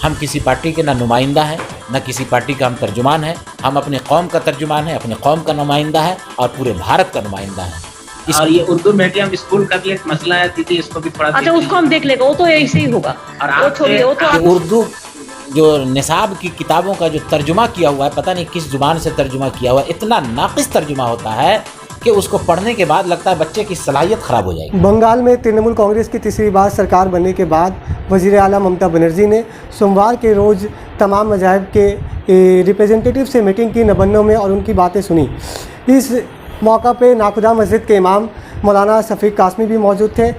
ہم کسی پارٹی کے نہ نمائندہ ہیں نہ کسی پارٹی کا ہم ترجمان ہیں. ہم اپنے قوم کا ترجمان ہیں, اپنے قوم کا نمائندہ ہے اور پورے بھارت کا نمائندہ ہے. اور یہ اردو میڈیم اسکول کا بھی ایک مسئلہ ہے دیدی, اس کو بھی تھوڑا اچھا اس کو ہم دیکھ لیں گے, وہ تو ایسے ہی ہوگا. اور وہ چھوڑیے, وہ تو اردو جو نصاب کی کتابوں کا جو ترجمہ کیا ہوا ہے, پتہ نہیں کس زبان سے ترجمہ کیا ہوا ہے, اتنا ناقص ترجمہ ہوتا ہے کہ اس کو پڑھنے کے بعد لگتا ہے بچے کی صلاحیت خراب ہو جائے گی. بنگال میں ترنمول کانگریس کی تیسری بار سرکار بننے کے بعد وزیر اعلیٰ ممتا بنرجی نے سوموار کے روز تمام مذاہب کے ریپریزنٹیٹیو سے میٹنگ کی 99 میں اور ان کی باتیں سنی. اس موقع پہ ناخدا مسجد کے امام مولانا شفیق قاسمی بھی موجود تھے.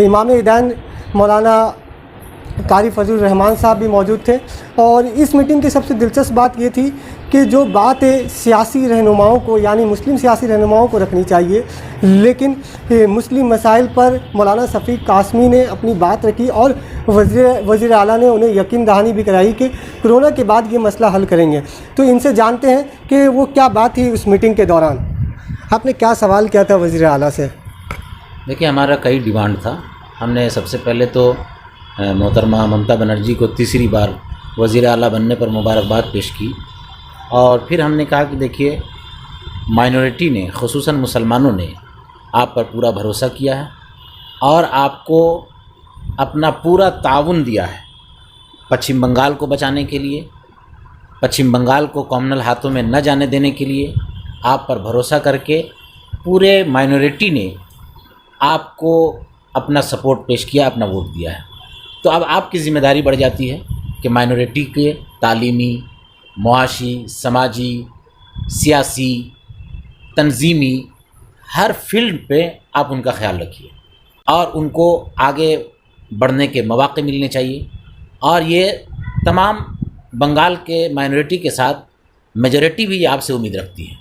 امام عیدین مولانا قاری فضل الرحمان صاحب بھی موجود تھے. اور اس میٹنگ کی سب سے دلچسپ بات یہ تھی کہ جو بات سیاسی رہنماؤں کو یعنی مسلم سیاسی رہنماؤں کو رکھنی چاہیے, لیکن مسلم مسائل پر مولانا شفیق قاسمی نے اپنی بات رکھی اور وزیر اعلیٰ نے انہیں یقین دہانی بھی کرائی کہ کرونا کے بعد یہ مسئلہ حل کریں گے. تو ان سے جانتے ہیں کہ وہ کیا بات تھی اس میٹنگ کے دوران. آپ نے کیا سوال کیا تھا وزیر اعلیٰ سے؟ دیکھیے, ہمارا کئی ڈیمانڈ تھا. ہم نے سب سے پہلے تو محترمہ ممتا بنرجی کو تیسری بار وزیر اعلیٰ بننے پر مبارکباد پیش کی, اور پھر ہم نے کہا کہ دیکھیے مائنورٹی نے خصوصاً مسلمانوں نے آپ پر پورا بھروسہ کیا ہے اور آپ کو اپنا پورا تعاون دیا ہے پچھم بنگال کو بچانے کے لیے, پچھم بنگال کو کامنل ہاتھوں میں نہ جانے دینے کے لیے. آپ پر بھروسہ کر کے پورے مائنورٹی نے آپ کو اپنا سپورٹ پیش کیا, اپنا ووٹ دیا ہے. تو اب آپ کی ذمہ داری بڑھ جاتی ہے کہ مائنورٹی کے تعلیمی, معاشی, سماجی, سیاسی, تنظیمی ہر فیلڈ پہ آپ ان کا خیال رکھیے اور ان کو آگے بڑھنے کے مواقع ملنے چاہیے. اور یہ تمام بنگال کے مائنورٹی کے ساتھ میجورٹی بھی آپ سے امید رکھتی ہے.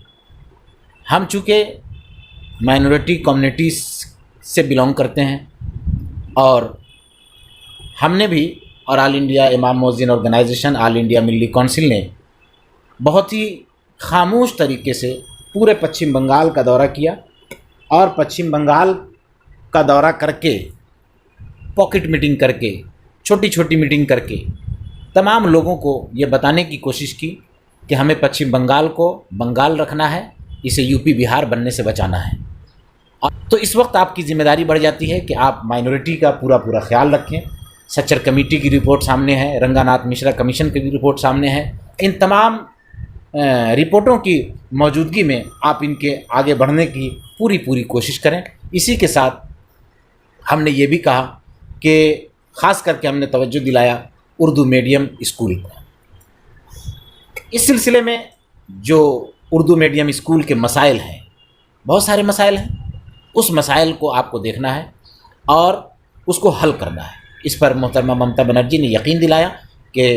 ہم چونکہ مائنورٹی کمیونٹی سے بلانگ کرتے ہیں اور ہم نے بھی اور آل انڈیا امام مؤذن آرگنائزیشن, آل انڈیا ملی کونسل نے بہت ہی خاموش طریقے سے پورے پچھم بنگال کا دورہ کیا اور پچھم بنگال کا دورہ کر کے پاکٹ میٹنگ کر کے, چھوٹی چھوٹی میٹنگ کر کے تمام لوگوں کو یہ بتانے کی کوشش کی کہ ہمیں پچھم بنگال کو بنگال رکھنا ہے, اسے یو پی بہار بننے سے بچانا ہے. تو اس وقت آپ کی ذمہ داری بڑھ جاتی ہے کہ آپ مائنورٹی کا پورا خیال رکھیں. سچر کمیٹی کی رپورٹ سامنے ہے, رنگا ناتھ مشرا کمیشن کی بھی رپورٹ سامنے ہے. ان تمام رپورٹوں کی موجودگی میں آپ ان کے آگے بڑھنے کی پوری کوشش کریں. اسی کے ساتھ ہم نے یہ بھی کہا کہ خاص کر کے ہم نے توجہ دلایا اردو میڈیم اسکول کو. اس سلسلے میں جو اردو میڈیم اسکول کے مسائل ہیں, بہت سارے مسائل ہیں, اس مسائل کو آپ کو دیکھنا ہے اور اس کو حل کرنا ہے. اس پر محترمہ ممتا بنرجی نے یقین دلایا کہ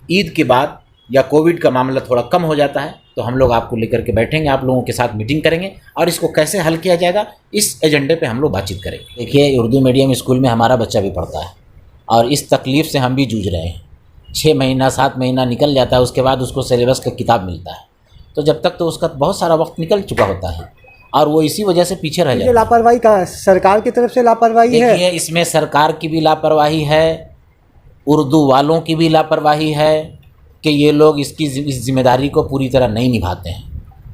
عید کے بعد یا کووڈ کا معاملہ تھوڑا کم ہو جاتا ہے تو ہم لوگ آپ کو لے کر کے بیٹھیں گے, آپ لوگوں کے ساتھ میٹنگ کریں گے اور اس کو کیسے حل کیا جائے گا اس ایجنڈے پہ ہم لوگ بات چیت کریں گے. دیکھیے, اردو میڈیم اسکول میں ہمارا بچہ بھی پڑھتا ہے اور اس تکلیف سے ہم بھی جوجھ رہے ہیں. 6 مہینہ 7 مہینہ نکل جاتا ہے, اس کے بعد اس کو سلیبس کا کتاب ملتا ہے, تو جب تک تو اس کا بہت سارا وقت نکل چکا ہوتا ہے اور وہ اسی وجہ سے پیچھے رہ جاتا ہے. لاپرواہی کہاں, سرکار کی طرف سے لاپرواہی ہے؟ دیکھیے, اس میں سرکار کی بھی لاپرواہی ہے, اردو والوں کی بھی لاپرواہی ہے کہ یہ لوگ اس ذمہ داری کو پوری طرح نہیں نبھاتے ہیں.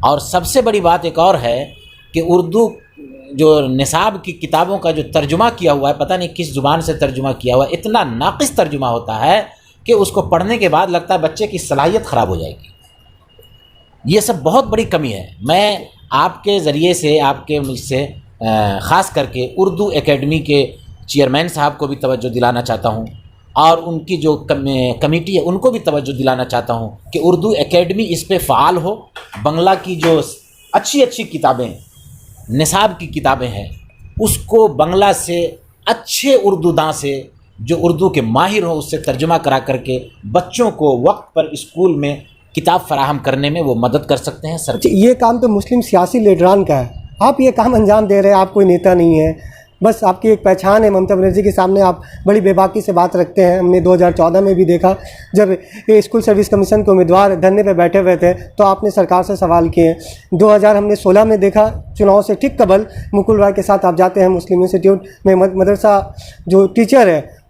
اور سب سے بڑی بات ایک اور ہے کہ اردو جو نصاب کی کتابوں کا جو ترجمہ کیا ہوا ہے, پتہ نہیں کس زبان سے ترجمہ کیا ہوا ہے, اتنا ناقص ترجمہ ہوتا ہے کہ اس کو پڑھنے کے بعد لگتا ہے بچے کی صلاحیت خراب ہو جائے گی. یہ سب بہت بڑی کمی ہے. میں آپ کے ذریعے سے, آپ کے مجھ سے خاص کر کے اردو اکیڈمی کے چیئرمین صاحب کو بھی توجہ دلانا چاہتا ہوں اور ان کی جو کمیٹی ہے ان کو بھی توجہ دلانا چاہتا ہوں کہ اردو اکیڈمی اس پہ فعال ہو. بنگلہ کی جو اچھی کتابیں, نصاب کی کتابیں ہیں, اس کو بنگلہ سے اچھے اردو داں سے جو اردو کے ماہر ہوں اس سے ترجمہ کرا کر کے بچوں کو وقت پر اسکول میں کتاب فراہم کرنے میں وہ مدد کر سکتے ہیں. یہ کام تو مسلم سیاسی لیڈران کا ہے, آپ یہ کام انجام دے رہے ہیں, آپ کوئی نیتا نہیں ہے, بس آپ کی ایک پہچان ہے. ممتا بنرجی کے سامنے آپ بڑی بے باکی سے بات رکھتے ہیں. ہم نے 2014 میں بھی دیکھا جب یہ اسکول سروس کمیشن کے امیدوار دھرنے پہ بیٹھے ہوئے تھے تو آپ نے سرکار سے سوال کیے. 2016 میں دیکھا چناؤ سے ٹھیک قبل مکل رائے کے ساتھ آپ جاتے ہیں مسلم انسٹیٹیوٹ میں, مدرسہ جو ٹیچر ہے